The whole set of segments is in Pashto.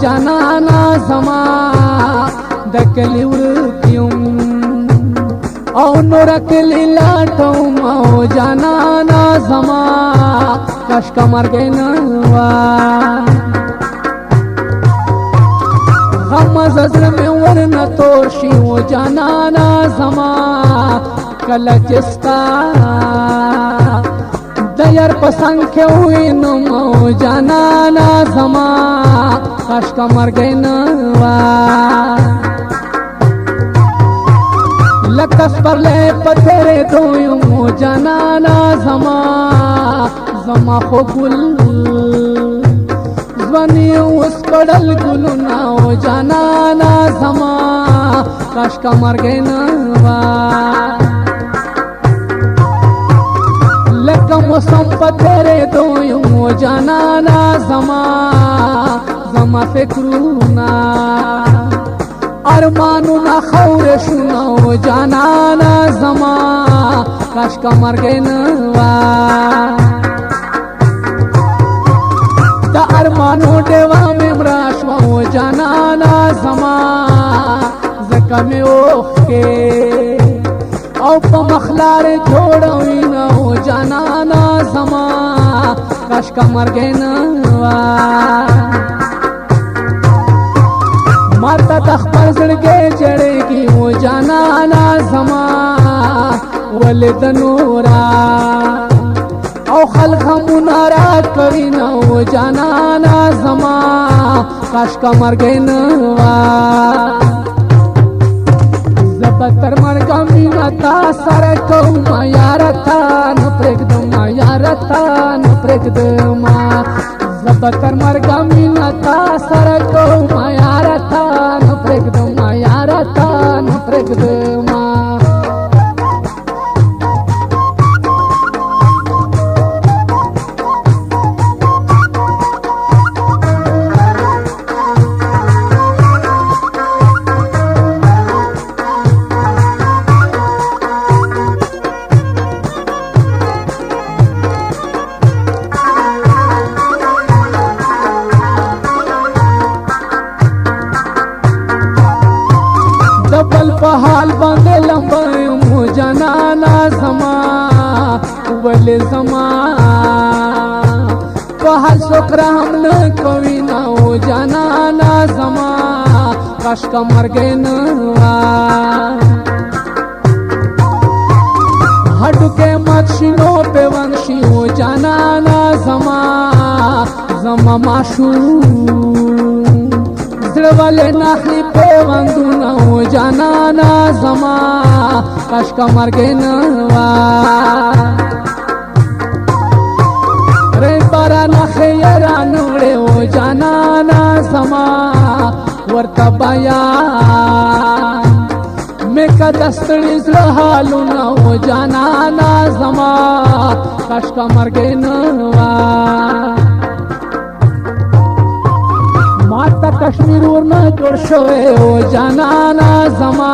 جانانا زما د کلی ورکیم او نور کلی لاټوم او جانانا زما کاش کا مرګ نه وا غم زړه مې ورنه تور شي او جانانا زما کله چستا د یار پسنګ کې وینم او جانانا زما کاش کا مرګ نه وا لکس پر لے پتھرے دویم جانانا زما زما خو گل زونی اس کڑل گلونا جانانا زما کاش کا مرګ نه وا لکه موسم پتھرے دویم جانانا زما زما فکرونا ارمانو نا خور شنو جانانا زما کاش کا مرګ نه وا دا ارمانو دیوا ممرا شو جانانا زما زکه مې اوخه او په مخلار جوړوي نو جانانا زما کاش کا مرګ نه وا ماتا تخبر زړګې جړېږي و جانانا زما ولد نورا او خلق منارا کوي نو جانانا زما کاش کا مرګ نه وا زبتر مرګ مینا تا سره کوم یار تا نو پرېږدم یار تا نو پرېږدم زبتر مرګ مینا تا سره کوم یار تا نو پرېږدم یار تا نو پرېږدم بل په حال باندې لمبم جانانا زما ول زما په حال شکر هم نه کوي نو جانانا زما کاش کا مرګ نه وا هډو کې مات شینو په ونشي او جانانا زما زما ماشو والے نخلی پیوندونا و جانانا زما کاش کا مرګ نه وا رې بارا نخیرا نوړې و جانانا زما ورته بیا مې کا دستړې زړه حالونه و جانانا زما کاش کا مرګ نه وا ماتا کشمیر ورنه جوړ شوی او جانانا زما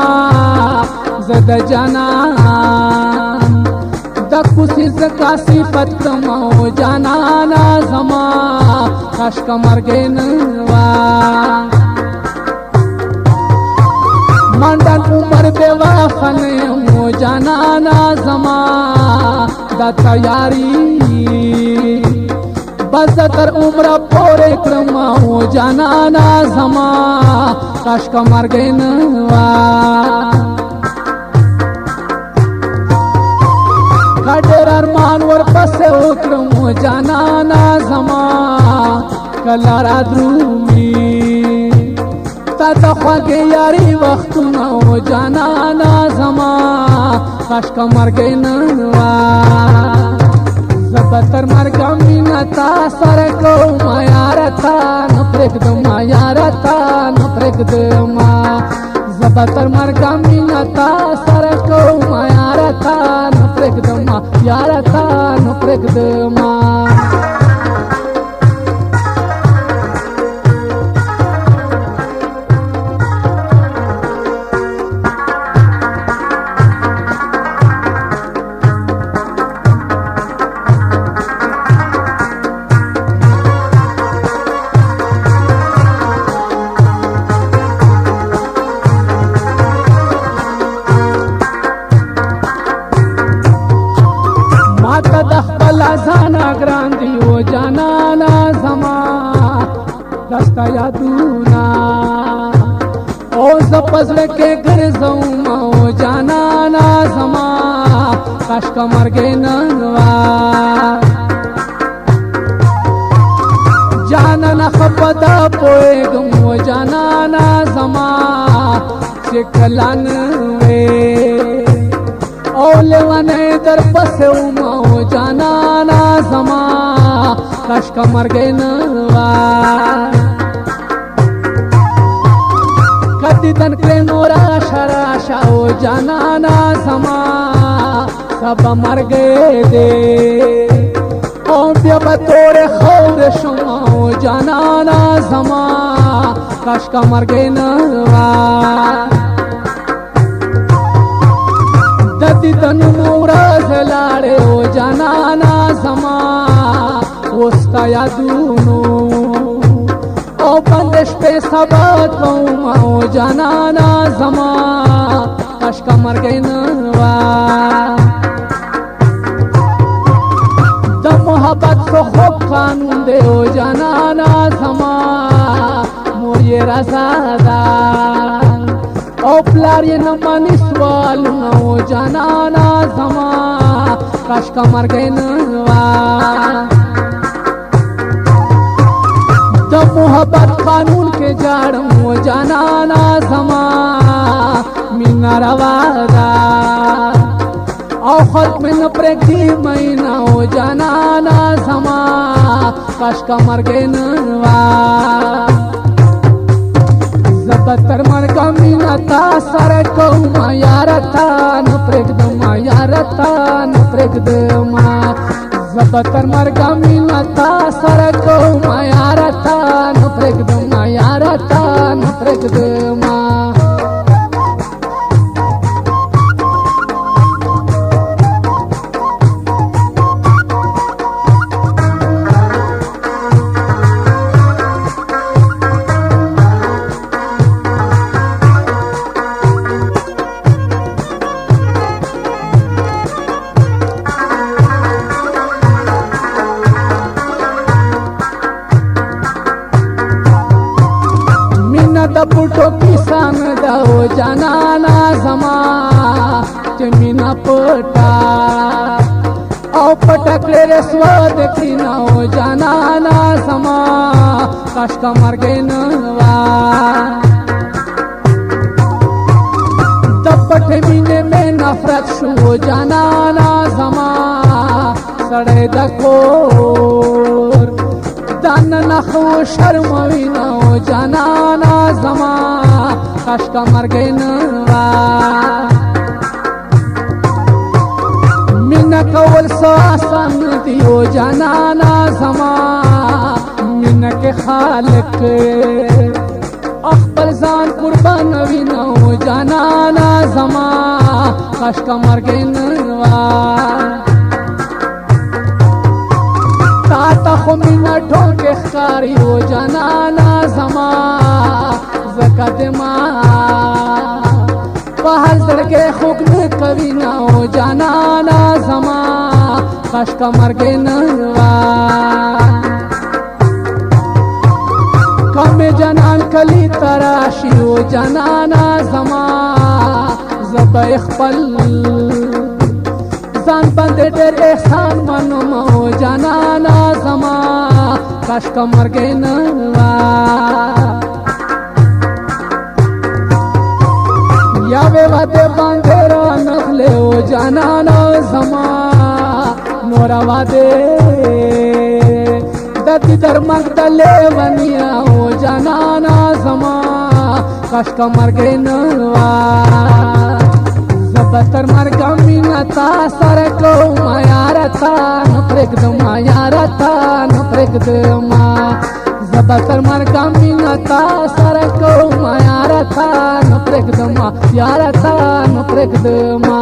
زد جانان د کوسی زکا صفت کما او جانانا زما کاش کا مرګ نه وا منډن عمر به وافنه او جانانا زما د تیاری بس تر عمر پورې کړم او جانانا زما کاش کا مرګ نه وا کډر ارمان ور پسې وکړم او جانانا زما کله را درومي تا ته خوږې یاري وختونه او جانانا زما کاش کا مرګ نه وا زبتر مرګ مینا تا سره کوم یار تا نو پرېږدم یار تا نو پرېږدم زبتر مرګ مینا تا سره کوم یار تا نو پرېږدم یار تا نو پرېږدم पसड़ के घर जाऊँ ओ जानाना जमा काश का मर गए नवा जानाना खपदा पोए गमो जानाना जमा चिकलन वे ओले वने दर पसे उमाओ जानाना जमा काश का मर गए नवा कदी तन के नोरा शराशा ओ जानाना जमा सब मर गए दे ओ जब तोरे खौर शुमा ओ जानाना जमा काश का मर गए नवा ददी तन मोरा जलाड़े ओ जानाना जमा उसका यादूनो ओ बंदिश पे सबत ओ जानाना जमा काश का मर गए नवा द मोहब्बत को खूब कानून दे ओ जानाना जमा मोर ये रजादा ओ प्यार ये न मानी सवाल ओ जानाना जमा काश का मर गए नवा द मोहब्बत कानून के जाड़ ओ जानाना जमा मीना रवादा ओ खल्क में न प्रेगी महीना ओ जानाना जमा काश का मर गए नवा जबतर मर गमीना ता सर को यारता न प्रेगदमा यारता न प्रेगदमा जबतर मर गमीना ता सर को यारता न प्रेगदमा यारता न प्रेगदमा पुटो किसान दो जानाना जमा जमीना पटा ओ पटकले रे स्वाद देखना ओ जानाना जमा काश का मर गए नवा तपटे मीने में नफरत शो जानाना जमा सड़े दको दान नखो शर्मवी न ओ जानाना जमा काश का मर गए नवा मिन कौल सो आसान दियो जानाना जमा मिन के खालिक अखबर जान कुर्बान वी न ओ जानाना जमा काश का मर गए नवा ताता खो मिना ढोंके खारी हो जानाना जमा जकत माँ पहल सड़के खुक्न कभी ना हो जानाना जमा काश का मर गए नवा कमे जनान कली तराशी हो जानाना जमा जब इखपल जान बंदे तेर एहसान मनो मो जानाना जमा काश का मर गए नवा यावे वादे बांधेरा नखले ओ जानाना जमा नोरा वादे दती दर मगदले बनिया ओ जानाना जमा काश का मर गए नवा जबतर मर गमीना ता सर को यारता न प्रेगदमा यारता न प्रेगदमा जबतर मर गमीना ता सर को यारता न प्रेगदमा यारता न प्रेगदमा